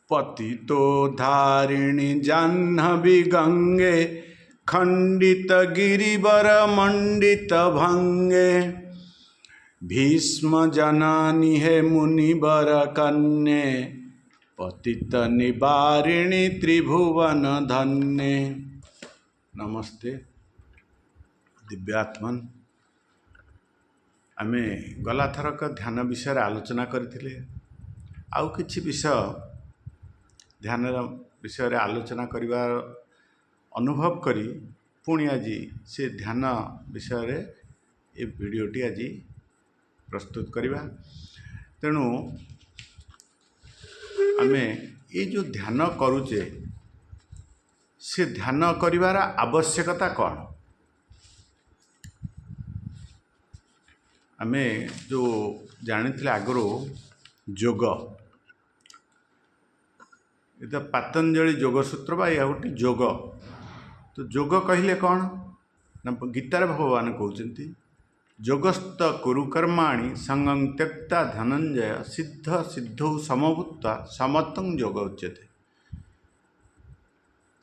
पतितो धारिणी जाह्नवी गंगे खंडित गिरिवर मंडित भंगे भीष्म जनानि हे मुनिवर कन्ये पतित निवारिणी त्रिभुवन धन्ये। नमस्ते दिव्यात्मन। आमे गला थरक ध्यान विषय आलोचना करथिले। आउ किछि विषय ध्यान विषय आलोचना करिवार अनुभव करी पुणी आज से ध्यान विषय ये वीडियोटी आज प्रस्तुत करिवा। तेणु आमे ये जो ध्यान करूचे से ध्यान करिवार आवश्यकता कौन? आमे जो जानिथिले आगरो योग ये पतंजलि योग सूत्र बा या गोटे योग। तो योग कहले कौन ना गीतार भगवान कहते योगस्थ कुरु कर्माणि संगं त्यक्ता धनंजय सिद्ध सिद्धौ समभूत्वा समत्तं योग उच्यते।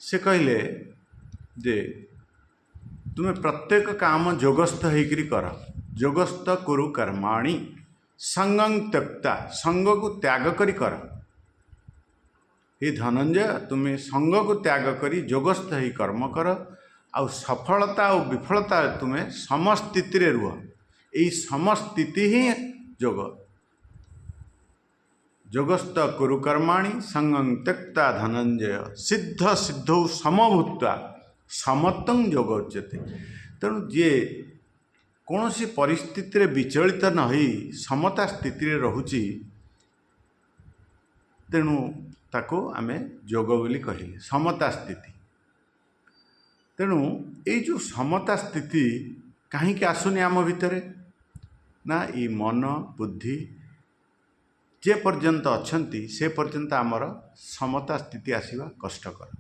से कहले जे तुम्हें प्रत्येक काम योगस्थ होकर कर। योगस्थ कुरु कर्माणि संगं त्यक्ता संग को त्याग करी कर। हे धनंजय तुम्हें संग को त्याग करी योगस्थ ही कर्म कर। आउ सफलता और विफलता तुम्हें समस्थिति रे रुह। यही समस्थिति ही योग। योगस्थ कुरु कर्माणि संगं त्यक्ता धनंजय सिद्ध सिद्धौ समभूत्वा समत्तं योग उच्यते। तेणु जे कौन सी परिस्थिति रे विचलित न होई समता स्थिति रे रहुची तेणु ताको आमे योग बोली कहले समता स्थिति। तेणु ये जो समता स्थिति कहीं आसुनी आम भितर ना ये मन बुद्धि जे पर्यंत अच्छी से पर्यंत आमर समता स्थिति आसवा कष्टकर।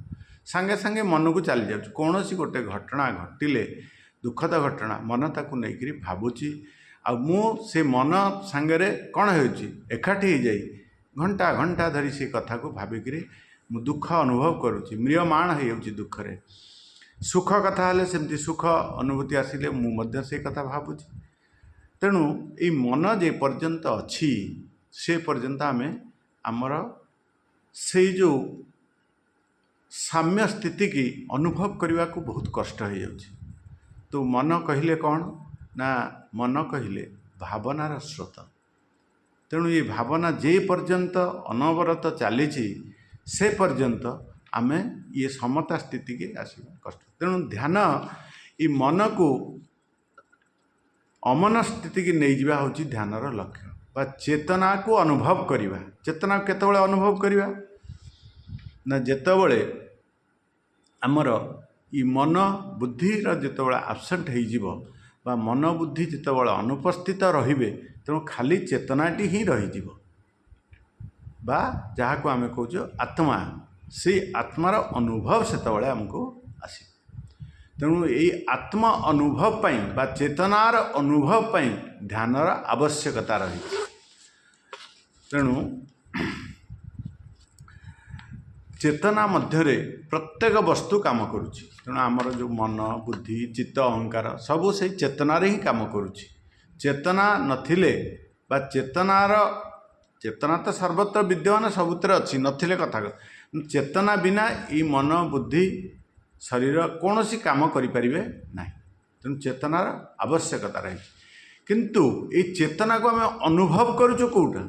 सांगे सांगे मन को चली जाऊँ कौन सी गोटे घटना घटिले दुखद घटना मन ताकू नहीं भावुची आ मु से मन सांगे कौन होची एकाठी हो जाई घंटा घंटा धरी से कथा को भाविक मु दुख अनुभव करुच्ची म्रियमाण हो दुखरे। सुख कथा हेले सेमती सुख अनुभूति आसिले मु से कथा भावुची। तेणु ये मन जे पर्यंत अच्छी से पर्यंत आमे आमर से जो साम्य स्थिति की अनुभव करने को बहुत कष्ट हो जाउछि। तो मन कहले कौन ना मन कहले भावनार स्रोत। तेणु ये भावना जे पर्यंत अनवरत चली से पर्यंत आमे ये समता स्थिति के आसवा कष्ट। तेणु ध्यान ये मन को अमन स्थिति की नहीं जावा होची ध्यानर लक्ष्य बा चेतना को अनुभव करिवा। चेतना केतबेले अनुभव करिवा ना जेतबेले आमर ये मन बुद्धिर जितेबाला आबसेंट हो बा मन बुद्धि जितेबाला अनुपस्थित रहिबे तेणु खाली चेतनाटी ही रही बा जहाँ को आमे कहूँ आत्मा से आत्मार अनुभव से आमको आसे। तेणु ये आत्मा अनुभव पाई बा चेतनार अनुभव पाई ध्यानर आवश्यकता रही। तेणु चेतना मध्यरे प्रत्येक वस्तु काम करुच्ची। तेणु आमर जो मन बुद्धि चित्त अहंकार सबू से चेतना रे ही काम करुच्ची। चेतना नथिले बा चेतना तो सर्वत्र विद्यमान सबुतर अच्छी नथिले कथा। चेतना बिना ये मन बुद्धि शरीर कौन सी काम करें ना। तेणु चेतनार आवश्यकता रही। किंतु ये चेतना को आम अनुभव करुचु कौटा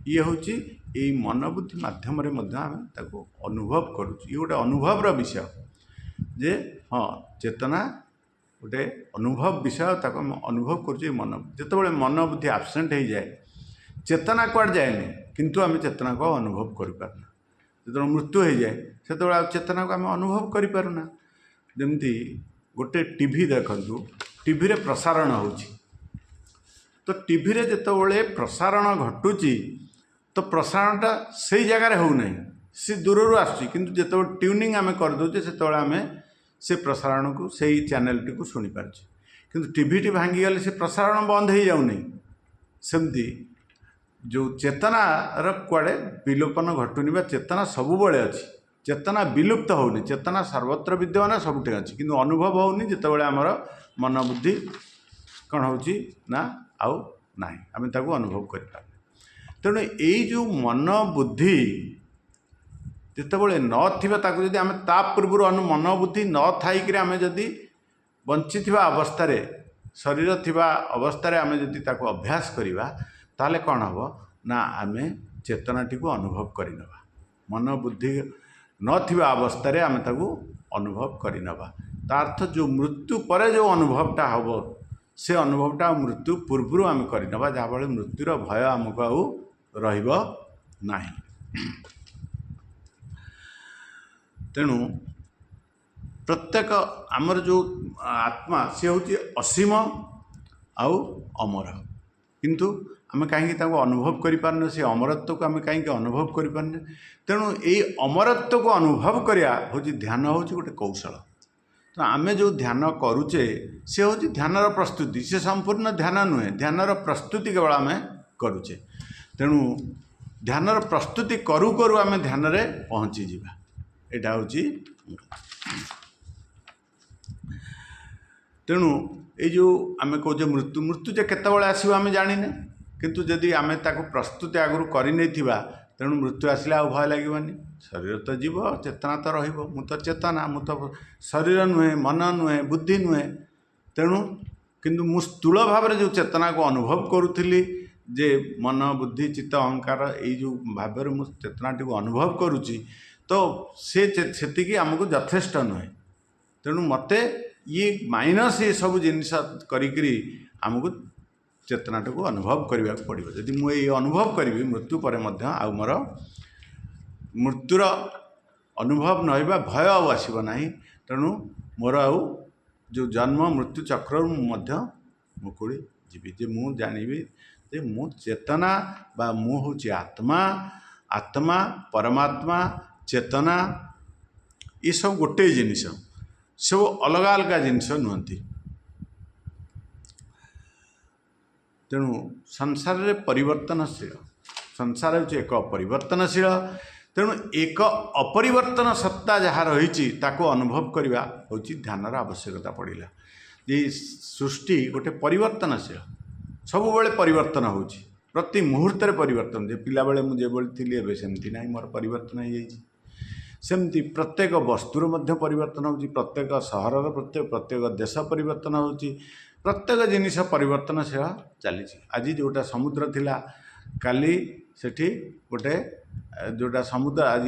ये हूँ ये मन बुद्धि मध्यम आम अनुभव करुचु। ये गोटे अनुभवर विषय जे हाँ चेतना गोटे अनुभव विषय ताको हम अनुभव करुचे। मन जितेबाला मन बुद्धि आबसेंट हो जाए चेतना कुआड़ जाए किंतु आम चेतना को अनुभव करें। जो मृत्यु हो जाए से चेतना को आम अनुभव करें। जमती गोटे टीवी देखु टीवी रे प्रसारण होची तो टीवी रे जितेबाला प्रसारण घटुची तो प्रसारणटा से जगार हो ना सी दूर आसुची किंतु जिते ट्यूनिंग आम करदे से आम से प्रसारण को से चैनल टी को शुणी पार्छ। किंतु टीवी टी भांगी गले से प्रसारण बंद हो जाऊनी। सेमती जो चेतनार कुआड़े विलोपन घटुनी बा चेतना सबुबले अच्छी चेतना विलुप्त होनी चेतना सर्वत्र विद्यमान सबुठे अच्छी किंतु अनुभव होनी जितेबाला आमर मन बुद्धि कौन हो ना आउ ना आम ताको अनुभव कर तेणु यही जो मन बुद्धि जितेबाला नथिबा जदि आम ता पूर्व मन बुद्धि न थाइक आम जदि बंची अवस्था शरीर थिबा अवस्था आम जदि ताको अभ्यास करवा ताले कौन हम ना आम चेतनाटी को अनुभव करनवा मन बुद्धि नथिबा अवस्था आम ताको अनुभव करनवा तार्थ जो मृत्यु पर जो अनुभवटा हम से अनुभवटा मृत्यु पूर्व आम करनवा जहाँफल मृत्युर भय आमको आउ रहिबो नाही। तेणु प्रत्येक आमर जो आत्मा सी हूँ असीम आउ अमर किंतु आम कहीं अनुभव करें से अमरत्व को आम कहीं अनुभव करें तेणु ये अमरत्व को अनुभव करा हूँ ध्यान हूँ गोटे कौशल। तो आम जो ध्यान करुचे से हूँ ध्यानर प्रस्तुति से संपूर्ण ध्यान नुहे ध्यानर प्रस्तुति केवल आम करुचे तेणु ध्यानर प्रस्तुति करू करू आम ध्यान रे पहुँची जावा यहाँ हूँ। तेणु ये जो आम कहे मृत्यु मृत्यु जे केतबेले आसो आम जाने किंतु जदि आम ताको प्रस्तुति आगु करनी तेणु मृत्यु आसले आ भय लगनी शरीर तो जीव चेतना तो रहिबो मु तो चेतना मु तो शरीर नुहे मन नुहे बुद्धि नुहे तेणु किंतु मु स्थूल भाव जो चेतना को अनुभव करुली जे मन बुद्धि चित्त अहंकार ये जो भाव मु चेतनाटी को अनुभव करुच्ची तो से आमको यथेष्ट नुहे तेणु मते ये माइनस ये सब जिनस करी आमको चेतनाटा को अनुभव करने को पड़ो जदि मुझे अनुभव करी मृत्यु पर आउ मोर मृत्युर अनुभव नहिबा भय आसब ना तेणु मोर आउ जो जन्म मृत्यु चक्र मुकुड़ी जीवी जे मु जानी जे मु चेतना बा मु हूँ आत्मा आत्मा परमात्मा चेतना ये सब गोटे जिनिस सब अलग अलग जिनस नुहति। तेणु संसार रे परिवर्तनशील संसार हूँ एक परिवर्तनशील तेणु एक अपरिवर्तन सत्ता जहाँ रही ताको अनुभव करवा हूँ ध्यानर आवश्यकता पड़ा ये सृष्टि गोटे परिवर्तनशील सब बेले परिवर्तन हो प्रति मुहूर्त परिवर्तन जे पिला बेले मुझे थी एवं सेमती ना मोर परिवर्तन हो सेमती प्रत्येक वस्तुर मध्य परिवर्तन हो प्रत्येक सहर प्रत्येक देश परिवर्तन हो प्रत्येक जिनिस परिवर्तनशील चली आज जोटा समुद्र थिला काली सेठी गोटे जोटा समुद्र आज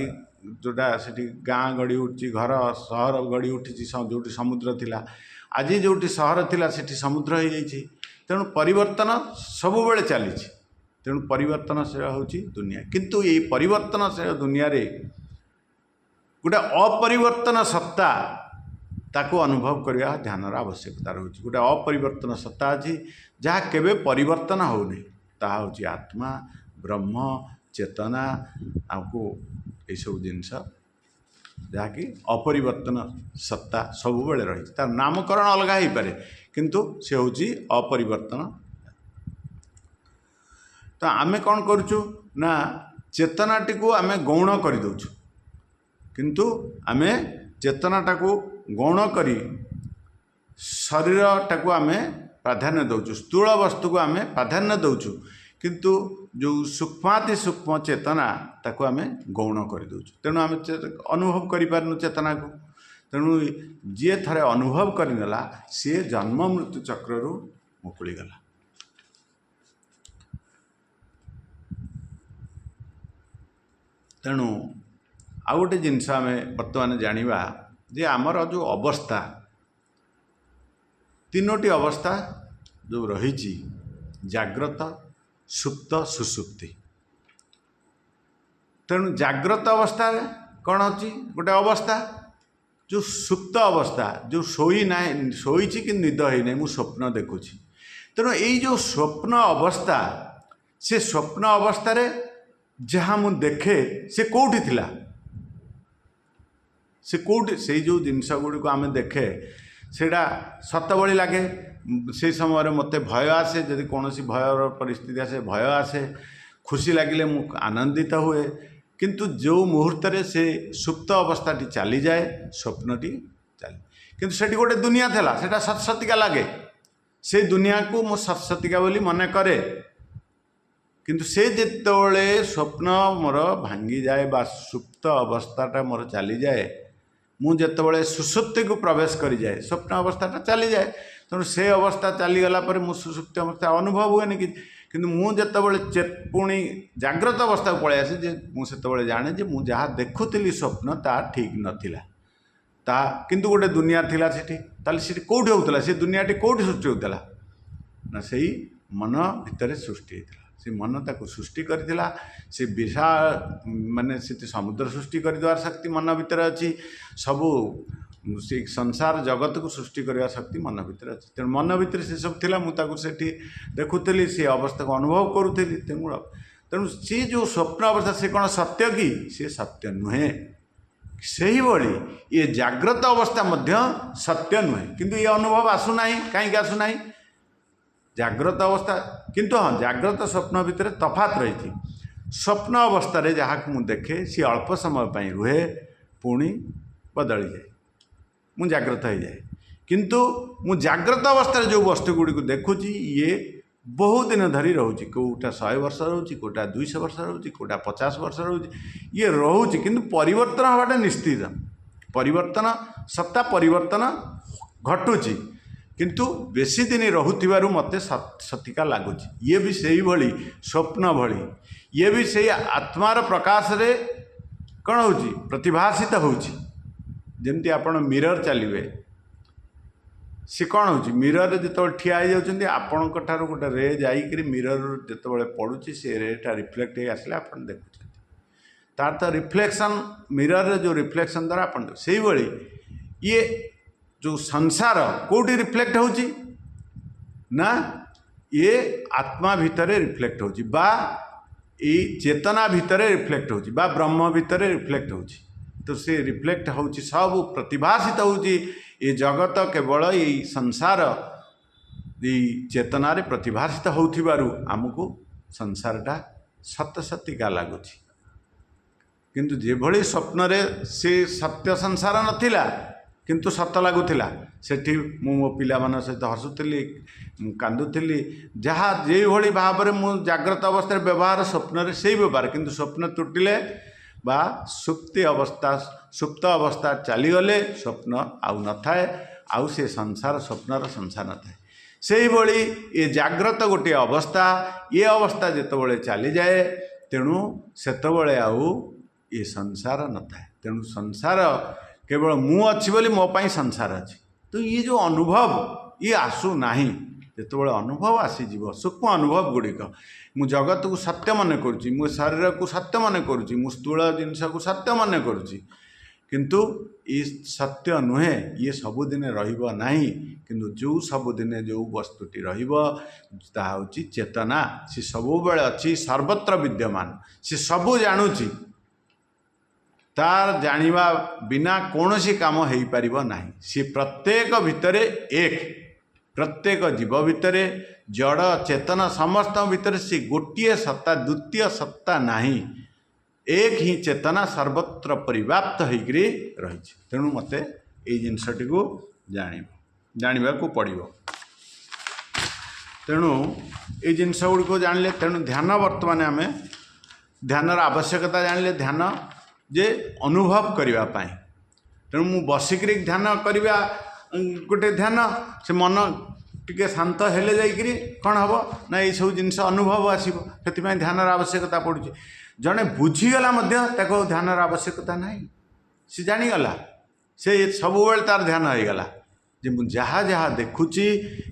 जोटा सेठी गाँ गड़ी उठी घर सहर गड़ी उठी जो समुद्र थिला आज जोटी सहर थिला सेठी समुद्र हो जाइए तेणु परिवर्तन सब बेले चली तेणु परिवर्तनशील हूँ दुनिया किंतु ये परिवर्तनशील दुनिया रे गोटे अपरिवर्तन सत्ता ताको अनुभव करवा ध्यानर आवश्यकता रही गोटे अपरिवर्तन सत्ता अच्छी जहाँ केवे परिवर्तन होनी ताहा हूँ आत्मा ब्रह्म चेतना आमको ये सब जिनस जहाँकि अपरिवर्तन सत्ता सब बेले रही तार नामकरण अलग हो पारे किंतु से हूँ अपरिवर्तन। तो आमे कौन करुचु ना चेतनाटी को आमे गौण कर दउछु किंतु आमे चेतनाटा को गौण करी शरीरटा को आमे प्राधान्य दउछु स्थूल वस्तु को आमे प्राधान्य दउछु किंतु जो सूक्ष्माति सूक्ष्म चेतना ताको आमे गौण कर दउछु तेणु आमे अनुभव करि पारनु चेतना को तेणु जी थरे अनुभव करनेला सी जन्म मृत्यु चक्रु मुकुली गला। तेणु आउ गोटे जिनस आम बर्तमान जानिबा जे आमर जो अवस्था तीनोटी अवस्था जो रही जाग्रत सुप्त सुसुप्ति। तेणु जाग्रत अवस्था कौन होची गोटे अवस्था जो सुप्त अवस्था जो शोई ना शोई कि निद है नहीं मु स्वप्न देखुची तेणु यही जो स्वप्न अवस्था से स्वप्न अवस्था रे जहाँ मु देखे से कौटी थिला से कौटी से जो जिनस गुड़ी को आम देखे सेटा सत भली लगे से समय मत भय आसे जदि कौन भयर परिस्थिति आसे भय आसे खुशी लगिले मु आनंदित हुए। किंतु जो मुहूर्त से सुप्त अवस्थाटी चली जाए स्वप्नटी चले, किंतु सेठी गोटे दुनिया थेला, सेटा सतसतिका लगे, से दुनिया को मु सतसतिका बोली मन करे। किंतु से जितेबाला स्वप्न मोर भांगी जाए बा सुप्त अवस्थाटा मोर चली जाए, मु जितेबाला सुसुप्ति को प्रवेश करी जाए स्वप्न अवस्थाटा चली जाए। तेणु से अवस्था चलीगला पर मु सुसुप्ति अवस्था अनुभव हुए कि, किंतु मु जितेबाला पुणी जाग्रत अवस्था को पलि आसे जे मुझे जाने जे मु जहाँ देखुली स्वप्न ता ठीक नथिला, ता किंतु गोटे दुनिया थिला सेठी। ताले सेठी कोठी होउतला, से दुनियाटी कोठी सृष्टि होउतला ना सेही मन भितर सृष्टि होइतला। से मन ताको सृष्टि करथिला, से विशाल माने से समुद्र सृष्टि करदेवार शक्ति मन भितर अच्छी, सबू से संसार जगत को सृष्टि करवा शक्ति मन भितर अच्छी। तेणु मन भितर से सब थिला, मु ताको सेठी देखुली, से अवस्था को अनुभव करुली। तेणु सी जो स्वप्न अवस्था से कौन सत्य कि सी सत्य नुहे, से ही ये जाग्रत अवस्था मध्य सत्य नुहे। किंतु ये अनुभव आसुना, कहीं आसुना जाग्रत अवस्था, किंतु हाँ जाग्रत स्वप्न भितर तफात रही। स्वप्न अवस्था रे जहाँ को मुझे देखे सी अल्प समय पर रुहे, पुणी बदली जाए, मु जाग्रत हो जाए। किंतु मु जाग्रत अवस्था जो वस्तु गुड़ी को देखुची ये बहुत दिन धरी रोचे, कोटा 100 वर्ष रोचे, कोटा 200 वर्ष रोचे, कोटा 50 वर्ष रोचे, ये रोचे। किंतु परिवर्तन हवाटा निश्चित, परिवर्तन सत्ता परिवर्तन घटुची, किंतु बेसी दिन रोहुथिबारु मते सतिका लगुच। ये भी से भली स्वप्न भली, ये भी से आत्मार प्रकाश रे कौन होची प्रतिभासित होची। जमती आपण मिरर चलिए, सी कौन हो मिरर जो ठिया हो जाती आपण गोटे रे जाकि मिरर जो पड़ुची से रेटा रिफ्लेक्ट हो आसले आप देखुं, तार तो रिफ्लेक्शन मिरर जो रिफ्लेक्शन द्वारा आप से भाई ये जो संसार कौटी रिफ्लेक्ट होची ना, ये आत्मा भितर रिफ्लेक्ट होची बा ये चेतना भितर रिफ्लेक्ट होची बा ब्रह्म भितर रिफ्लेक्ट होची। तो से रिफ्लेक्ट होची सब प्रतिभासित होची। ये जगत केवल ये संसार ये चेतना रे प्रतिभासित होथिबारु आमको संसारटा सत सतिका लगुच। किंतु जे भली स्वप्न रे से सत्य संसार नथिला, किंतु सत लगुला। सेठी मो पिला मान सहित हसुली, कांदुली, जहाँ जे भली भाव में मु जाग्रत अवस्था व्यवहार स्वप्न रे से व्यवहार, किंतु स्वप्न तुटिले बा सुप्ति अवस्था सुप्त अवस्था चलीगले स्वप्न आउ न थाए, आउ से संसार स्वप्नर संसार न थाए। से भली ये जाग्रत गोटे अवस्था, ये अवस्था जितेबाला चली जाए तेणु सेतबले आउ ये संसार न थाए। तेणु संसार केवल मु अच्छी बोली मो पाई संसार अच्छी। तो ये जो अनुभव ये आसु नाही, जितेबाला अनुभव आसीजिव सूक्ष्म अनुभव गुड़िक मु जगत को सत्य मन करुच्ची, मो शरीर को सत्य मन करुच्ची, मु स्थूल जिनस को सत्य मन करुच्ची, किंतु ये सत्य नुहे, ये सबुदिने रहिबो नाही। किंतु जो सबुदिने जो वस्तुटी रहिबो ता होची चेतना, से सबुबेले अच्छी सर्वत्र विद्यमान, से सबु जानुची, तार जानिबा बिना कौनसी काम हो पारिबो नाही। से प्रत्येक भितरे एक, प्रत्येक जीव भितरे जड़ चेतन समस्त भितर से गोटे सत्ता, द्वितीय सत्ता नहीं, एक ही चेतना सर्वत्र परिव्याप्त होकर रही। तेणु मते ये जिनसटी को जानिबा को पड़िबो। तेणु ये जिनस गुड़ी को जानिले, तेणु ध्यान वर्तमान आम ध्यानर आवश्यकता जानिले, ध्यान जे अनुभव करने पाई। तेणु मु बसिक ध्यान करवा गोटे ध्यान, से मन टिके शांत हेले जाइकरी कौन हम ना ये सब जिनस अनुभव आसो, से ध्यानर आवश्यकता पड़ुची। जड़े बुझीगला ताको ध्यानर आवश्यकता ना, सी जानीगला, से सब तार ध्यान हो गला जे मु जहाँ जहाँ देखुची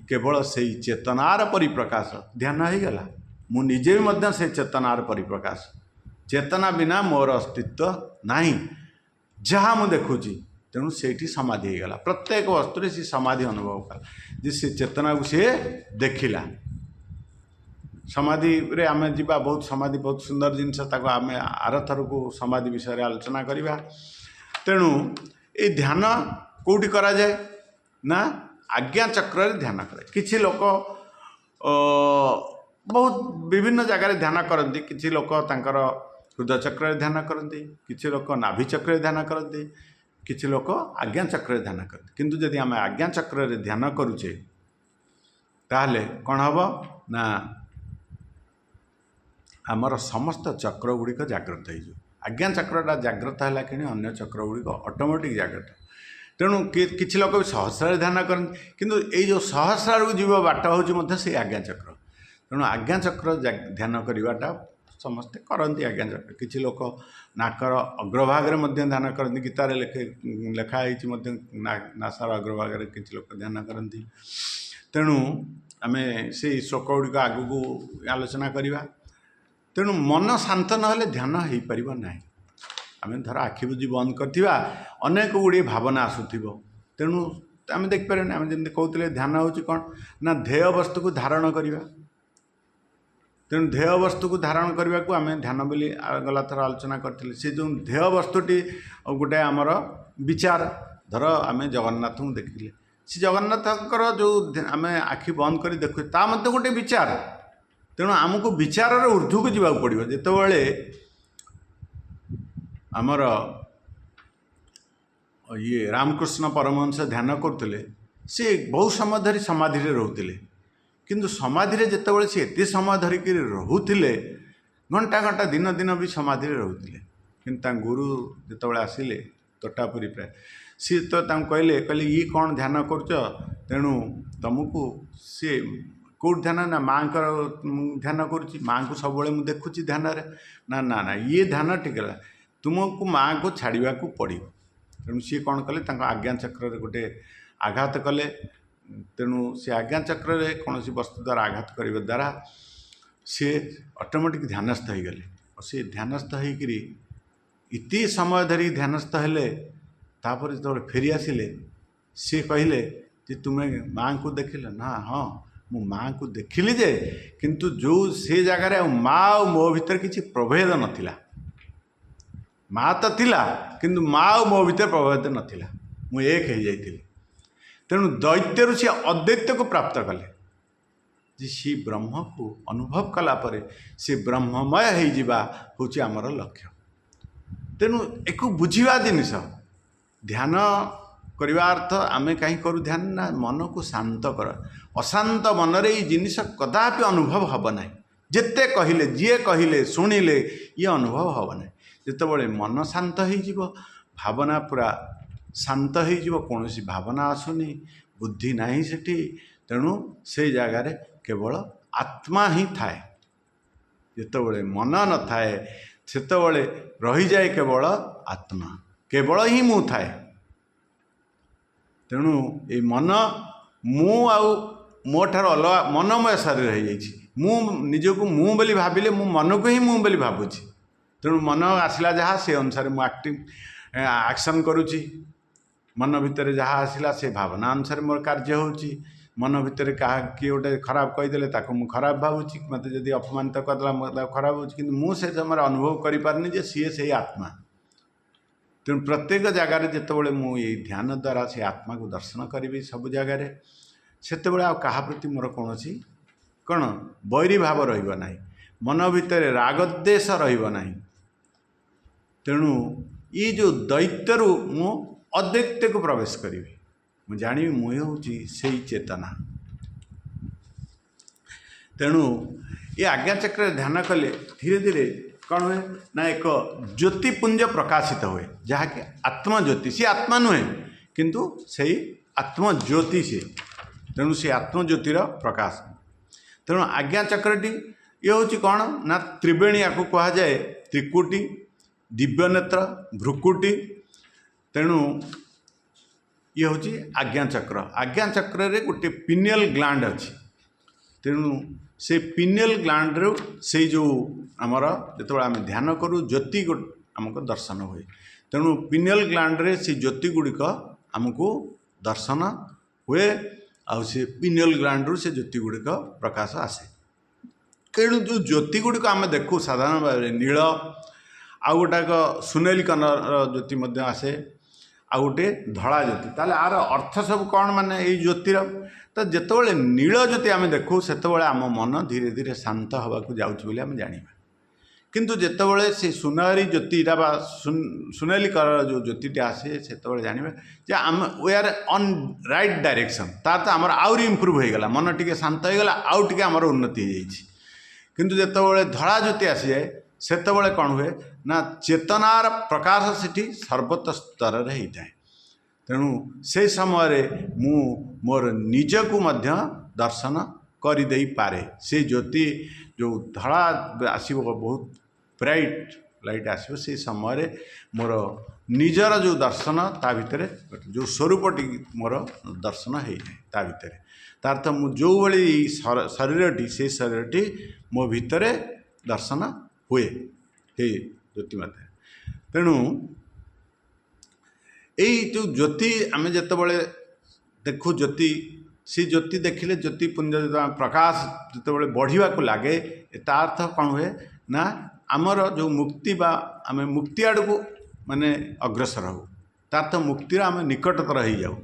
केवल से चेतनार परिप्रकाश ध्यान हो गला। मु निजे भी से चेतनार परिप्रकाश, चेतना बिना मोर अस्तित्व नहीं, जहाँ मु देखुची। तेणु से समाधि हो गला, प्रत्येक वस्तु से समाधि अनुभव कला, जे से चेतना को सी देखिला। समाधि रे आम जीवा, बहुत समाधि बहुत सुंदर जिनस, आम आरथर को समाधि विषय आलोचना करवा। तेणु ये ध्यान कौटी करा जाए ना, आज्ञा चक्र ध्यान कराए। किछि लोक बहुत विभिन्न जगह ध्यान करती। किसी लोक तांकर हृदय चक्र ध्यान करती, किसी लोक नाभि चक्र ध्यान करती, किसी लोक आज्ञा चक्र ध्यान करते। किंतु जदि आम आज्ञा चक्र ध्यान करुचे ताहले कौन हम ना आमर समस्त चक्र गुड़िक जागृत हो। आज्ञा चक्रटा जागृत है कि अन्य चक्र गुड़िक ऑटोमेटिक जागृत। तेणु किसी लोक भी सहस्र ध्यान करते, किंतु ये जो सहस्र को जीव बाट हूँ से आज्ञा चक्र। तेणु आज्ञा चक्र ध्यान करवाटा समस्ते करती। आज्ञा चक्र किसी लोक नाकर अग्रभाग में ध्यान करती। गीतार लिखाई नासार अग्रभाग किसी लोक ध्यान करती। तेणु आम से श्लोक गुड़िक आग को आलोचना करवा। तेणु मन शांत ना ध्यान हो पार ना। आम धर आखि बुझी बंद करवा अनेक गुड़े भावना आसुव। तेणु आम देखिपारे आम जमी कहते ध्यान हूँ कौन ना ध्येय वस्तु को धारण करवा। तेणु ध्येय वस्तु को धारण करने को आम ध्यान बोली गला थर आलोचना करते। से जो ध्येय वस्तुटी गोटे आमर विचार धर आम जगन्नाथ को देखिले, से जगन्नाथर जो आम आखि बंद कर देखु ता मत गोटे विचार। तेणु आमको विचार ऊर्ध्व को जावाक पड़ो। जितेबाला आमर ये रामकृष्ण परमहंस ध्यान करते सी बहुत समय धरी समाधि रोते। किंतु समाधि जितेबाला सी एत समय धरिक रोते घंटा घंटा दिन दिन भी समाधि रोते। कि गुरु जितेबाला आसिले तोटापुरी प्राय सी तो कहले कहले ये कौन ध्यान कर। तेणु तुमको सी कौट ध्यान ना माँ को ध्यान करुँच माँ को सब मुझे देखुची ध्यान ना ना ना ये ध्यान ठीक है तुमको माँ को छाड़ा को पड़ो। तेणु सी कौन कले आज्ञा चक्र गोटे आघात कले। तेणु से आज्ञा चक्र कौन वस्तु द्वारा आघात करने द्वारा सी ऑटोमेटिक ध्यानस्थ हो गले। और सी ध्यानस्थ होकर इति समय धरी ध्यानस्थ हेले तापर जो फेरी आसिले सी कहले जे तुम्हें माँ को देखिल ना। हाँ मु माँ को देखिली जे किंतु जो से जगार माँ और मो भीतर किसी प्रभेद नथिला। माँ तो थिला किंतु माँ और मो भीतर प्रभेद नथिला। मु एक हो जाइथिली। तेणु दैत्यरू सी अद्वैत को प्राप्त कले जे सी ब्रह्म को अनुभव कलापर सी ब्रह्ममय हो आमर लक्ष्य। तेणु एक बुझा जिनिस ध्यान करवा अर्थ आम कहीं करूँ ध्यान ना मन को शांत कर। अशांत मनरे ये जिनिस कदापि अनुभव हम ना। जिते कहले जी कहले शुणिले ये अनुभव हम ना। जितेबाला मन शांत हो भावना पूरा शांत हो कौन भावना आसुनी बुद्धि नहीं सेठी। तेणु से जगार केवल आत्मा ही थाए। जितेबाला मन न थाए सेतेबाला रही जाए केवल आत्मा केवल ही मु थाए। तेणु ये मन मु आउ मो ठार अलग मनमय शरीर हो जाइए। मु निजको मु बोली भाविले मु मन को ही मु बोली भावुची। तेणु मन आसला जहाँ से अनुसार मु एक्शन करुच्ची। मन भितर जहाँ आसला से भावना अनुसार मोर कार्य होची। मन भितर क्या किए गोटे खराब कहीदेले मुझे खराब भावुची मत जदि अपमानित करदेला मतलब खराब हो कि मुझे समय अनुभव करें जे सी से आत्मा। तेणु प्रत्येक जगार जितेबाला मुझे ध्यान द्वारा से आत्मा को दर्शन करी सब जगार से क्या प्रति मोर कौन कौन बैरी भाव रहा मन भितर रागद्वेष रहा। तेणु ये जो दैत्यरू मु अद्वैत को प्रवेश करी मुझे जानी मुझे हूँ से चेतना। तेणु ये आज्ञा चक्र ध्यान कले धीरे धीरे कौन हुए ना एक ज्योतिपुंज प्रकाशित हुए जहाँकि आत्मज्योति सी आत्मा नुहे किंतु से आत्मज्योति से। तेणु से आत्मज्योतिर प्रकाश। तेणु आज्ञा चक्रटी ये हूँ कौन ना त्रिवेणी या कह जाए त्रिकुटी दिव्यनेत्र भ्रुकुटी। तेणु ये हूँ आज्ञा चक्र। आज्ञा चक्र रे गोटे पिनियल ग्लैंड अच्छी। तेणु से पिनियल ग्लैंड रू से जो आमर जो आम ध्यान करूँ ज्योति आमको दर्शन हुए। तेणु पिनियल ग्लैंड रे से ज्योति गुड़िक आमको दर्शन हुए। आउ से पिनियल ग्लैंड रू से ज्योति गुड़िक प्रकाश आसे। तेणु जो ज्योति गुड़िक आम देखू साधारण भाव नील आउ गोटाक सुनेली कलर ज्योति आसे आ गोटे धड़ा ज्योति ताले आर अर्थ सब कौन माने यही ज्योतिर तो जितेबाला नील ज्योति आम देखू से आम मन धीरे धीरे शांत हवा को जाऊँ आम जाना किंतु जितेबाला से सुनहरी ज्योतिटा बा सुनेली कलर जो ज्योति आसे से जाना जे आम we are on right direction तार तो आमर आउरी इम्प्रूव हो गला मन टी शांत हो गला आउ टे आमर उन्नति हो जाइए किंतु जितेबाला धड़ा ज्योति आसी जाए सेतबले कौन हुए ना चेतनार प्रकाश सेठी सर्वोच्च स्तर रे होता है तेणु से समय मु मोर निजकू मध्य दर्शन करदे पारे से ज्योति जो धड़ा आसो बहुत ब्राइट लाइट आसो से समय मोर निजर जो दर्शन ता भितर जो स्वरूपटी मोर दर्शन हो जाए ता भितर तार तो मु जो भली शरीरटी से शरीरटी मो भितर दर्शन हुए हे ज्योति माता तेणु यही जो ज्योति आम जितेबाला देखू ज्योति सी ज्योति देखिले ज्योति पुंज प्रकाश जितेबाला बढ़िया को लगे ता अर्थ कौन हुए ना आमर जो मुक्ति बा आम मुक्ति आड़ को माने अग्रसर हो तार तो मुक्तिर आम निकटतर हो जाऊ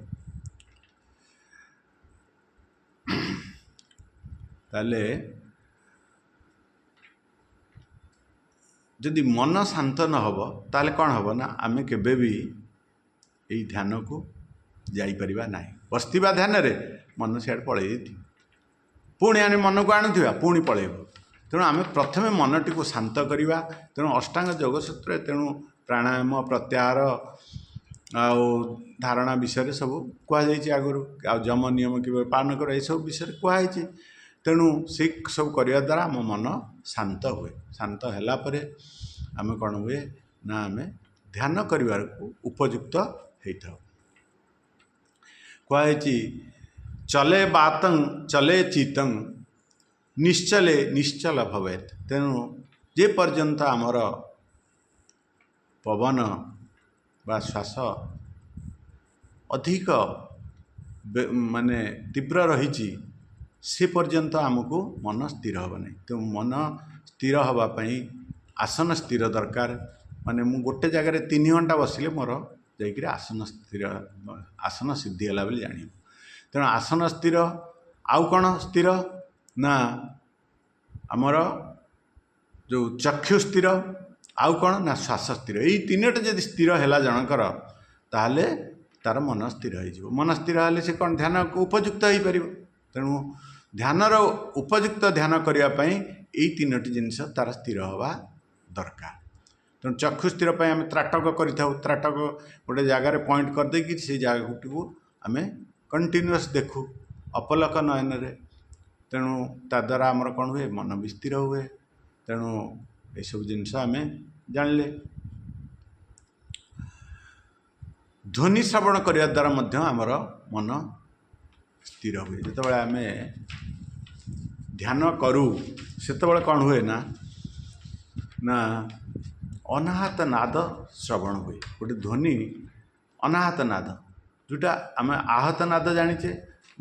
ताले जदि मन शांत न हो ताले कौन हम ना आम केबे भी यही ध्यान को जापर ना बसवा ध्यान रे मन सियाड़ पलि पुणी आने मन को आणुवा पुणी पलैब तेणु आम प्रथम मन टी शांत करवा तेणु अष्टांग योगसूत्र तेणु प्राणायाम प्रत्याहार आउ धारणा विषय सब कहुई आगुरी आ जम नियम कि पालन कर यह सब विषय कहुई तेणु से सब करने द्वारा आम मन शांत हुए शांत है आम कौन हुए ना आम ध्यान कर उपयुक्त होता कहुई चले बातं चले चितं निश्चले निश्चल भवेत तेणु जे पर्यंत आमर पवन बा श्वास अधिक माने तीव्र रही से पर्यंत आमको मन स्थिर हम नहीं तो मन स्थिर हाँपाई आसन स्थिर दरकार माने मु गोटे जगह 3 घंटा बसिले मोर जाकर आसन सिद्धि है बोली जान तेणु आसन स्थिर आउ कौन स्थिर ना आमर जो चक्षु स्थिर आउ कौन ना श्वास स्थिर यही 3टा जब स्थिर है जनकर ताहले तार मन स्थिर हो मन स्थिर हेल्ले से कौन ध्यान को उपयुक्त हो पार तेणु ध्यानर उपयुक्त ध्यान करने यही 3टी जिनस तार स्थिर हवा दरकार तेणु चक्षु स्थिर आम त्राटक त्राटक गोटे जगार पॉइंट करदे से जगह को आम कंटिन्यूअस देखू अपलक नयन तेणु ताद्वारा आमर कौन हुए मन भी स्थिर हुए तेणु ये सब जिनस आम जानले ध्वनि श्रवण करने द्वारा आमर मन स्थिर हुए जो आम ध्यान करूँ से कौन हुए ना ना अनाहत नाद श्रवण हुए गोटे ध्वनि अनाहत नाद जोटा आम आहत नाद जानीचे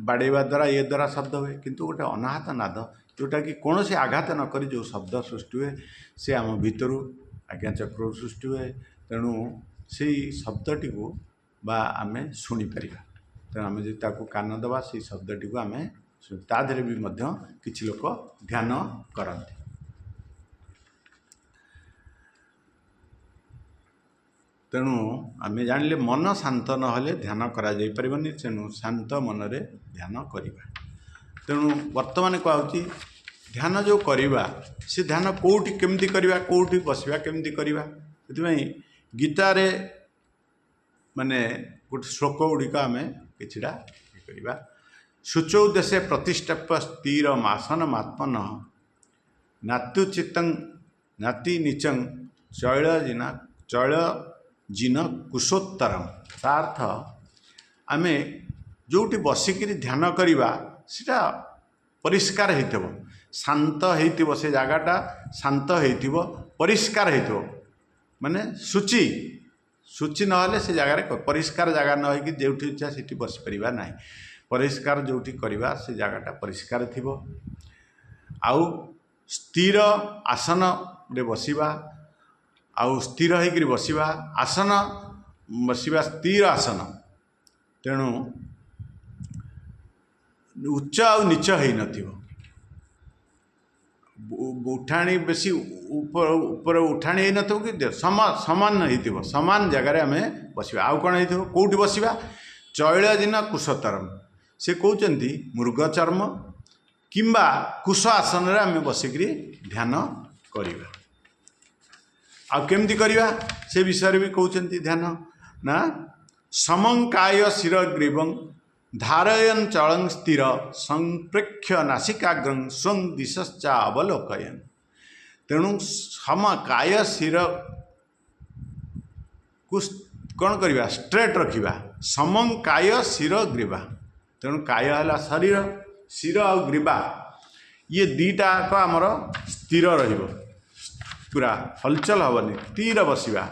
बाड़ेवा द्वारा ये द्वारा शब्द हुए किंतु गोटे अनाहत नाद जोटा कि कौन से आघात नक जो शब्द सृष्टि हुए से आम भितर आज्ञा चक्र सृष्टि हुए तेणु से शब्दटी को बा आम शुणिपर तेणु आम जो कान दबा से शब्दटी को आम ताधे भी किसी लोक ध्यान करते तेणु आम जानिले मन शांत नहले ध्यान करा जाई परिबनी तेणु शांत मन रे ध्यान करिबा तेणु वर्तमान कहूँ ध्यान जो करवा से ध्यान कौटी केमती करवा कौटी बसवा केमती करवा से गीतार माने गोटे श्लोक गुड़िक आम किछिटा करवा शुचौ देशे प्रतिष्ठाप्य स्थिर आसन मात्मन नात्युचितं नाति नीचं चैल जिन कुशोत्तरम तार्थ आम जोटी बसिक ध्यान करवा सीटा परिष्कार हो शांत हो से जगटा शांत हो परिष्कार हो माने शुचि शुचि ना से जगार परिष्कार जगह न हो जो इच्छा से बसीपर ना परिष्कार जोटी करवा से जगटा परिष्कार थी आउ स्थिर आसन रे बसिबा आउ स्थिर होकर बसिबा आसन बसिबा स्थिर आसन तेणु उच्च आ नीच हो नथिबो उठाणी बेसी ऊपर ऊपर उठाणी हो नथिबो कि समान होइतिबो समान जगह आम बसिबा आउ कौन होइतिबो कोउठी बसिबा चैलदिन कुशतरम से कहउचंती मृग चर्म किंबा कुश आसन रे आम बसिकरी ध्यान करिबा आ केमती करिबा से विषय भी कहउचंती ध्यान ना समंकाय शिर ग्रीवं धारयन चलं स्थिर संप्रेक्ष्य नासिकाग्रं स्वं दिशश्चा अवलोकयन तेणु सम काय शिर को कौन करवा स्ट्रेट रखा समं काय शिर ग्रीवा तेणु काय है शरीर शिर आ ग्रीवा ये दीटा आमर स्थिर रहिबो पूरा हलचल हेनी स्थिर बसिबा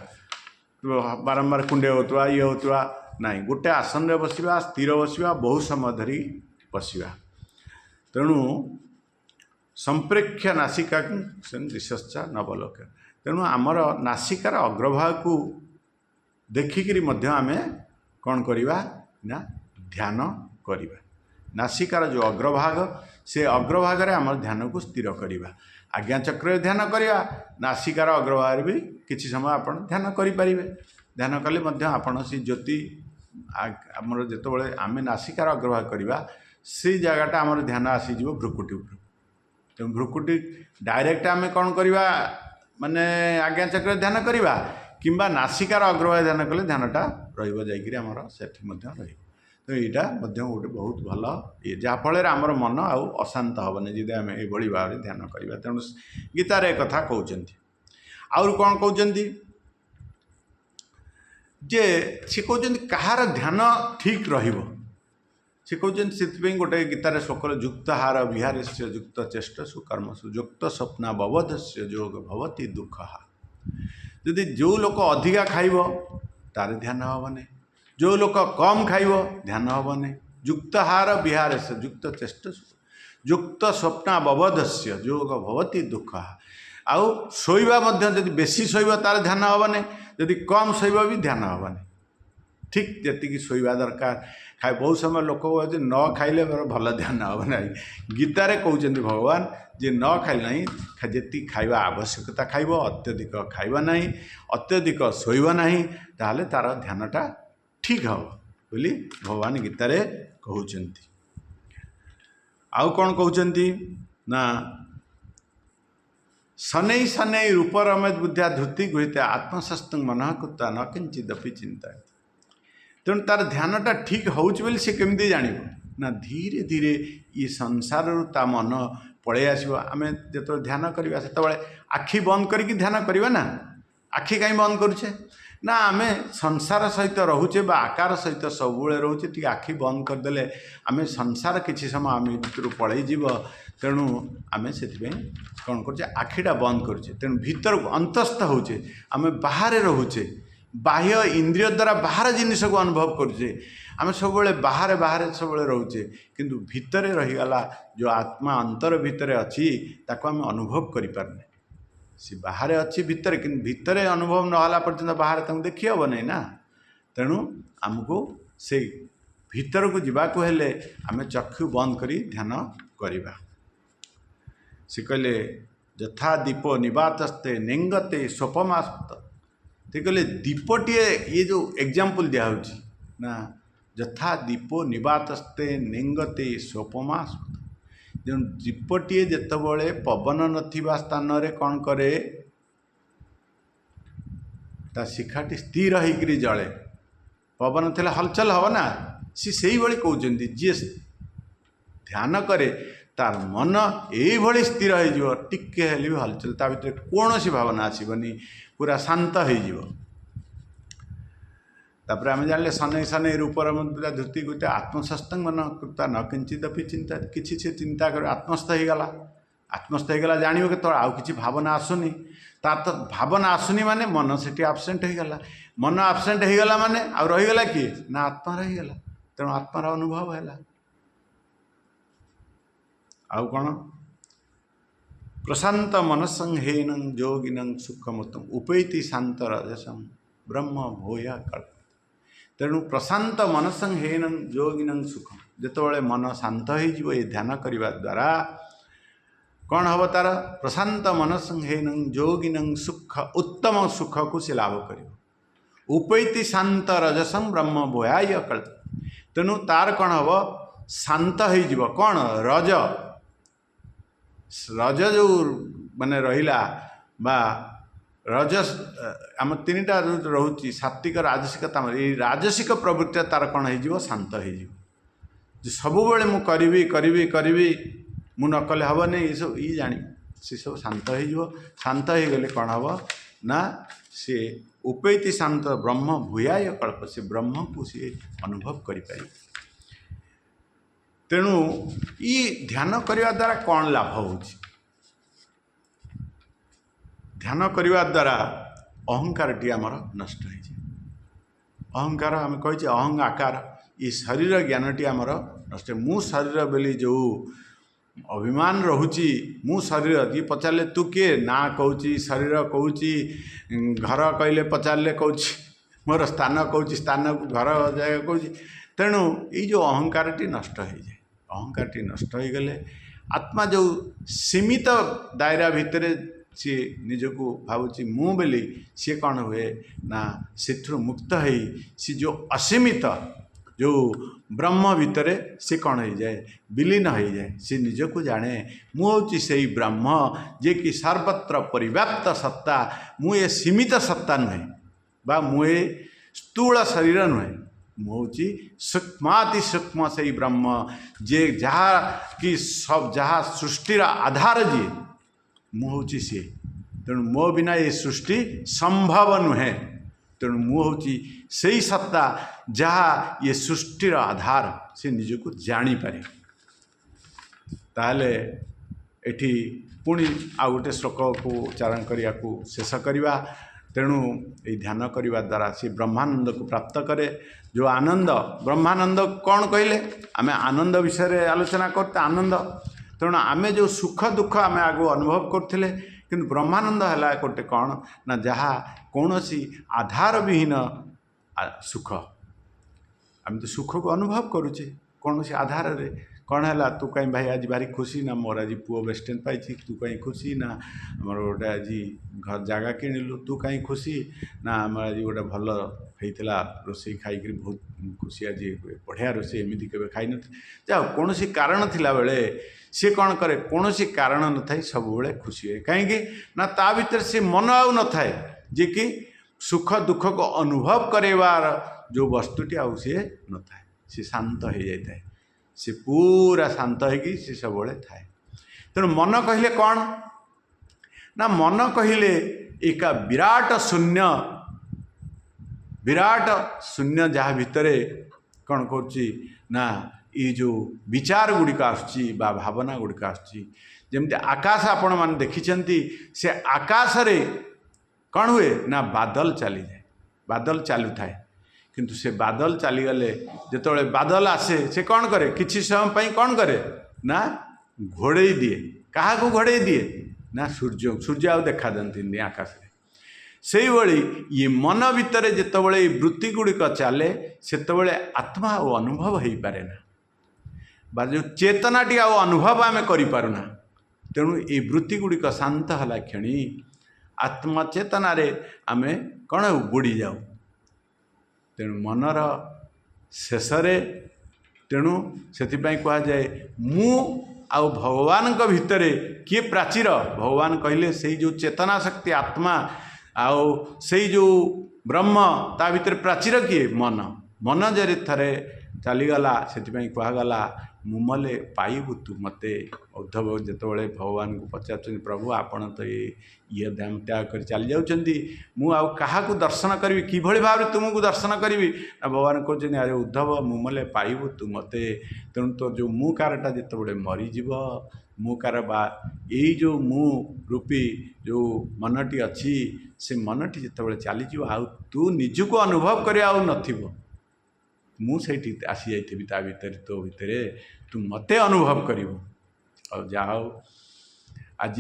बारंबार कुंडे होता ये होता नाई गोटे आसन रे बसिबा स्थिर बसिबा बहुत समय धरी बसिबा तेणु संप्रेक्ष्य नासिका दिशश्चा नवलोक तेणु आमर नासिकार अग्रभाग को देखिकी आमे कौन करिबा ना ध्यान करिबा नासिकार जो अग्रभाग से अग्रभाग रे आमर ध्यान को स्थिर करिबा आज्ञा चक्र ध्यान करिबा नासिकार अग्रभाग भी किछि समय आपण ध्यान करि परिबे ध्यान कले मध्य आपण से ज्योति आमर जेतबेले आमे नासिकार अग्रभाग करिबा से जगहटा आमर ध्यान आसी जीवो भ्रुकुटी तेणु भ्रुकुटी डायरेक्ट आमे कौन करिबा माने आज्ञा चक्र ध्यान करिबा किंबा नासिकार अग्रभाग ध्यान कले ध्यानटा रहिबो जाइकरी आमर सेठी मध्य रहिबो तो यहाँ मध्य गोटे बहुत भल ये जहाँफल आमर मन आउ अशांत हेनी जी आम ये भाव में ध्यान करवा तेणु गीतार एक कथा कहते आउर कौन कहते जे सी कहते कहार ध्यान ठीक रहिबो से कहते से गोटे गीतार श्लोक युक्तहार विहार से युक्त चेष्ट सुकर्मसु युक्त स्वप्ना बवध से जोग भवती दुख यदि जो लोक अधिका खाइब तार ध्यान हेनी जो लोक कम खाइब ध्यान हेनी युक्तहार विहार से युक्त चेष्ट युक्त स्वप्ना बवधस्य जोग भवती दुख आउ शोइबा मध्य जदि बेसी शोइब तार ध्यान हेनी जदि कम शोइब भी ध्यान हेनी ठीक जी शोइबा दरकार खाए बहुत समय लोक कहते न खाइले भल ध्यान हेना गीतार कहते भगवान जे न खाइले ना जी खाइबा आवश्यकता खाइब अत्यधिक खाइबा ना अत्यधिक शोइब ना ताहले तार ध्यानटा ठीक हम बोली भगवान गीतारे कहउचंती आउ कौन कहउचंती ना शनै शनै रूप रमेद बुद्धिया धृति गृहीत आत्मशस्त मन कृता न किंचिदपि चिंता तेणु तार ध्यानटा ठीक होउच बोली से केमती जानिबो ना धीरे धीरे ये संसार ता मन पड़े आसो आम जो ध्यान करवा से आखि बंद करके ध्यान करवा ना आखि कहीं बंद करुचे ना आम संसार सहित रोचे आकार सहित सब रोचे टी आखि बंद करदे आम संसार किसी समय आम भर पलैव तेणु आम से कौन कर आखिटा बंद करुचे तेणु भीतर को अंतस्थ होचे आम बाहर रोचे बाह्य इंद्रिय द्वारा बाहर जिनिस को अनुभव करुचे आम सब बाहर बाहर सब रोचे किंतु भितर रहीगला जो आत्मा अंतर भितर अच्छी ताको आम अनुभव करें सी बाहर अच्छी भितर कि भितर अनुभव नहला पर्यंत बाहर तक देखी हेब नहीं ना तेणु आमको से भितर को जीवाक हेले आम चक्षु बंद करी ध्यान करिबा से कहले यथा दीप निवातस्ते नेंगते स्वपमास्पत ते कहले दीपटे ये जो एग्जाम्पल दिया ना यथा दीपो निवातस्ते नेंगते स्वपमास्पत जो दीपटे जितेबाला पवन नथिबा स्थान रे कौन करे ता शिखाटी स्थिर होकर जले पवन थे हलचल हम ना सी से भाई कहते जी ध्यान करे तार मन ये स्थिर हो टिके भी हलचल ता भीतर कौन सी भावना आसबनी पूरा शांत हो तापर आम जाने शनै शनै रूपर पूरा धृति गोटे आत्मशस्त मन कृता न किंचिदपि चिंता किसी से चिंता कर आत्मस्थ हो गला जान के आउ कि भावना आसुनी तार तो भावना आसुनी माने मन से आबसेंट हो गला मन आबसेंट हो गला माने आउ रहीगला किए ना आत्मा रहीगला तेणु आत्मार अनुभव है आउ कौन प्रशांत मनसंहेन जोगिनं सुखमतम उपैति शांत रजसम ब्रह्म भूया कल्प तेणु प्रशांत मनसं हेनं योगिनं सुखम जेतबले मन शांत हो ध्यान करने द्वारा कौन हम तार प्रशांत मनसं हेनं योगिनं सुख उत्तम सुख को से लाभ कर उपैति शांत रजसं ब्रह्म भूयाय कल्प तेणु तार कौन हम शांत हो कौन रज रज जो माने रहिला बा रजस आम तीन टा रोचे सात्विक राजसिक राजसिक प्रवृत्ति तार कौन हो शांत हो सब बेले मु करी करी करी मु न कले हम नहीं ये सब ये जानी सी सब शांत हो शांत हो गले कौन हम ना सी उपैति शांत ब्रह्म भूयाय कल्प से ब्रह्म को सी अनुभव करें तेणु ये ध्यान करने द्वारा कौन लाभ हो ध्यान करने द्वारा अहंकार टी आमर नष्ट हो अहंकार आम कही अहंग आकार ये शरीर ज्ञान टी आमर नष्ट मु शरीर बोली जो अभिमान रोची मु शरीर ये पचारे तू किए ना कहूँ शरीर कहूँ घर कहले पचारे कहूँ मोर स्थान कहूँ स्थान को घर जगह कहूँ तेणु ये जो अहंकार टी नष्ट हो जाए अहंकार टी नष्ट हो गले आत्मा जो सीमित दायरा भितर सी निजको भावुची मु बोली सी कौन हुए ना से मुक्त हो सी जो असीमित जो ब्रह्म भितर सी कौन हो जाए विलीन हो जाए सी निजको जाने मु हूँ से ब्रह्म जे कि सर्वत्र परिव्याप्त सत्ता मु ये सीमित सत्ता नुहे बा मुए स्थूल शरीर नुहे मुझे सूक्ष्माति सूक्ष्म से ब्रह्म जे जहाँ कि सब जहाँ सृष्टिर आधार जी मुझे सी तेणु मो बिना ये सृष्टि संभव नुहे तेणु मुझे से ही सत्ता जहाँ ये सृष्टिर आधार से निजको जानीपारे ताहले एठी पुणी आ गोटे श्लोक को उच्चारण करने को शेष करवा तेणु ये ध्यान करने द्वारा से ब्रह्मानंद को प्राप्त करे जो आनंद ब्रह्मानंद कौन कहले आमे आनंद विषय आलोचना करते आनंद तेणु आमे जो सुख दुख आमे आगो अनुभव करथिले किंतु ब्रह्मानंद है गोटे कौन ना जहाँ कौन सी आधार विहीन सुख आम तो सुख को अनुभव करुचे कौन सी आधार रे कौन है तू कहीं भाई आज भारी खुशी ना मोर आज पुओ बेस्टेन पाई तू कहीं खुशी ना आमर गोटे आज घर जगह किणिलु तू कहीं खुशी ना आम आज गोटे भल होता रोसे खाई बहुत खुशी आज बढ़िया रोसे एमती के खाई न जा कौन सी कारण थिला बेले सी कौन करे कौन सी कारण न था सब बेले खुशी हुए कहीं ना ता भीतर से मन आउ न थाए जे कि सुख दुख को अनुभव करेवार जो वस्तुटी आउ सी न थाए सी शांत हो जाए सी पूरा शांत होगी सी सब थाए तेणु मन कहले कौन ना मन कहले एक विराट शून्य जहाँ भितर कौन करुच्ची ना ये जो विचार गुड़िक आसुच्ची बा भावना गुड़िक आसुच्ची जमती आकाश आपण मैंने देखिछंती से आकाश रे कौन हुए ना बादल चली जाए बादल चालू थाए किंतु से बादल चलीगले जिते बादल आसे से कौन करे किसी समय पर कौन करे ना घोड़े दिए क्या घोड़े दिए ना सूर्य आउ देखा दिखती आकाश से भाई ये मन भितर जितेबाला ये वृत्ति गुड़िक चले से आत्मा आ अनुभव हो पारे ना बा जो चेतनाटी आ अनुभव आम करूना तेणु ये वृत्ति गुड़िक शांत है क्षणी आत्मा चेतना आम कौन बुड़ी जाऊ तेणु मनर शेष तेणु से कहुए मु आउ भगवान भितर किए प्राचीर भगवान कहले से जो चेतना शक्ति आत्मा आउ से जो ब्रह्म ता भीतर प्राचीर किए मन मन जरी थे चलीगला से कहगला मुमले पाइबु तू मते उद्धव जितेबाला भगवान को पचार प्रभु आपण तो ये ध्यान त्याग कर चली जाऊँगी मुझे दर्शन करी कि भाव में तुमको दर्शन करी भगवान कहते अरे उद्धव मुमले पाइबु तू मते तेणु तो जो मुकारटा जितेबाला मरीज मुकार बा यही जो मु रूपी जो मनटी अच्छी से मनटी जितेबाला चलीज तू निजको अनुभव कर मुझे आसी जाइबी ता भितर तो भितर तू मते अनुभव करू आ आज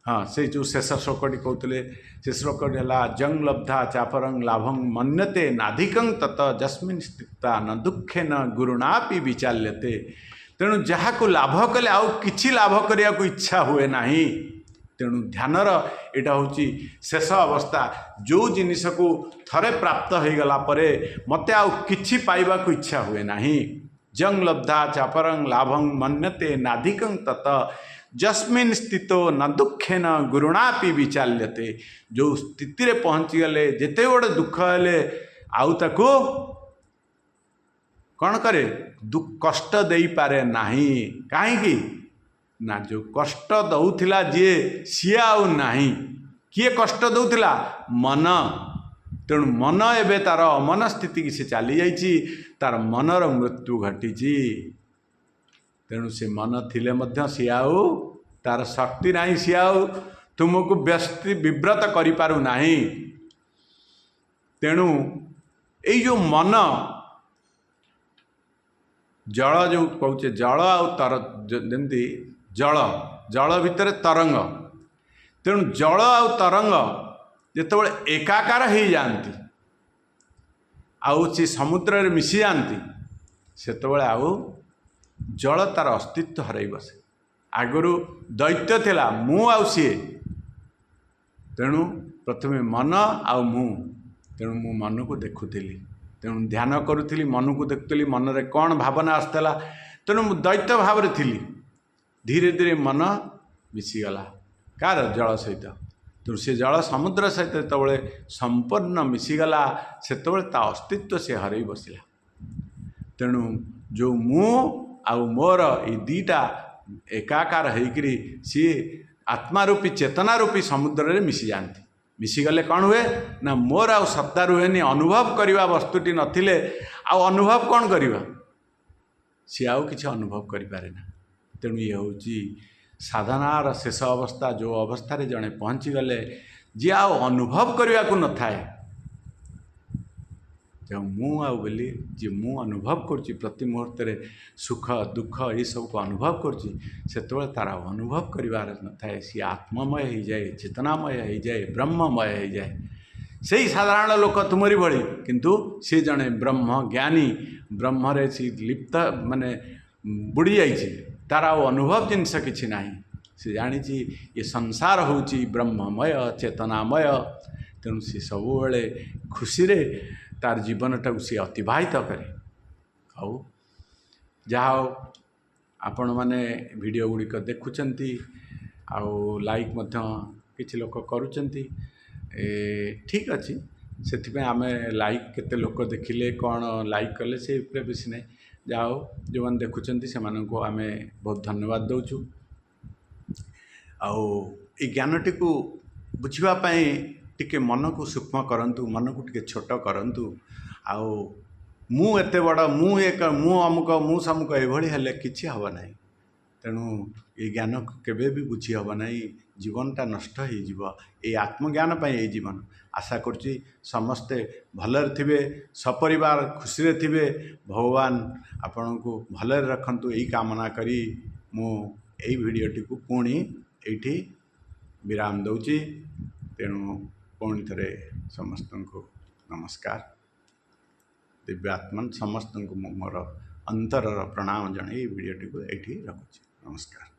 हाँ से जो शेष श्लोकटी कहते से श्लोकटी है जंग लब्धा चापरं लाभं मन्यते नाधिकं तत जस्मिन् स्थिता न दुखे न गुरुणापि विचाल्यते। तेणु जहाँ को लाभ कले आउ किछि लाभ करने को इच्छा हुए नहीं। तेणु ध्यानर यहाँ हूँ शेष अवस्था जो जिनिस को थरे प्राप्त हो गला परे मते आउ किछि पाइबा को इच्छा हुए नहीं। जंग लब्धा चापरं लाभं मन्यते नाधिकं तत जस्मिन् स्थितो न दुखे न गुरुणापि विचाल्यते। जो स्थिति रे पहुँची गले जेते बड़े दुख हेले आउ ताको कौन करे कष्ट दे पारे नहीं। कहीं ना जो कष्ट दौथिला जी सी आउ नाही। किए कष्ट दौथिला मन। तेणु मन एबे तार अमन स्थिति की से चली जाइए तार मनर मृत्यु घटी। तेणु से मन थिले मध्य सी आउ तार शक्ति नहीं सी आउ तुमको व्यस्ति विव्रत करि पारु नाही। तेणु ये जो मन जल जो कहे जल आउ तर जमी जल जल भितर तरंग। तेणु जल आउ तरंग जितेबाला एकाकार हो जाती आउ सी समुद्र रे मिसी जाती सेतबेले आउ जल तार अस्तित्व हरई बसे। आगु दैत्य थिला मु आउ सी। तेणु प्रथमे मन आउ मु। तेणु मु मन को देखुली। तेणु ध्यान करुली मन को देखुली मन रे कौन भावना आसला। तेणु मु दैत्य भाव रे थिली। धीरे धीरे मन मिसीगला कार जल सहित। तेणु से जल समुद्र सहित जो संपूर्ण मिसीगला से अस्तित्व से हरई बसला। तेणु जो मु आउ मोर ये दीटा एकाकार होकरी सी आत्मा रूपी चेतना रूपी समुद्र रे मिसी जाती। मिसीगले कौन हुए ना मोर आउ सत्ता रुहेनी। अनुभव करवा वस्तुटी नथिले आउ अनुभव कौन करवा सी आउ किसी अनुभव करि पारे ना। तेणु ये हूँ साधनार शेष अवस्था जो अवस्था रे जड़े पहुँची गले जी आउ अनुभव करने को न थाए। जो मु आउ बोली जी मु अनुभव करुँची प्रति मुहूर्त रे सुख दुख ये सब को अनुभव करुँची सेतबेले तार अनुभव करिवार न थाए। सी आत्ममय हो जाए चेतनामय हो जाए ब्रह्ममय हो जाए। से साधारण लोक तुमरी भली किंतु सी जड़े ब्रह्म ज्ञानी ब्रह्म रे सी लिप्त माने बुड़ी जाइए तार अनुभव जिनस किसी ना। से जानी ये संसार हूँ ब्रह्ममय चेतनामय। तेणु सी सब बेले खुशी रे तार जीवन टाक सी अतिवाहित करे। आउ जहाँ आपण मैंने वीडियो गुड़िक देखुंट आउ लाइक किसी लोक करुँच ठीक अच्छी से आम लाइक केते लोक देखिले कौन लाइक कले से बेसी ना। जाओ जो मैंने देखुं से आम बहुत धन्यवाद दौचु। आई ज्ञानटी को बुझापी टिके मन को सूक्ष्म करंतु मन को टिके छोट करंतु। आउ मु एते बड़ मु एक मु अमुक मु समुक एभली हेले किछि हबा नाही। तेणु ये ज्ञान केबे भी बुझी हबा नाही। जीवनटा नष्ट हो जीव ये आत्मज्ञान पाई ये जीवन। आशा करुच्ची समस्ते भलरे थिबे सपरिवार खुशी रे थिबे। भगवान आपण को भलरे रखंतु यही कामना करी मु एई भिडियोटी को पुणी एठी विराम दउची। तेणु पुणी थरे समस्त को नमस्कार। दिव्यात्मन समस्त को मोर अंतरर प्रणाम जणाई भिडियोटी को एठी रखुची। नमस्कार।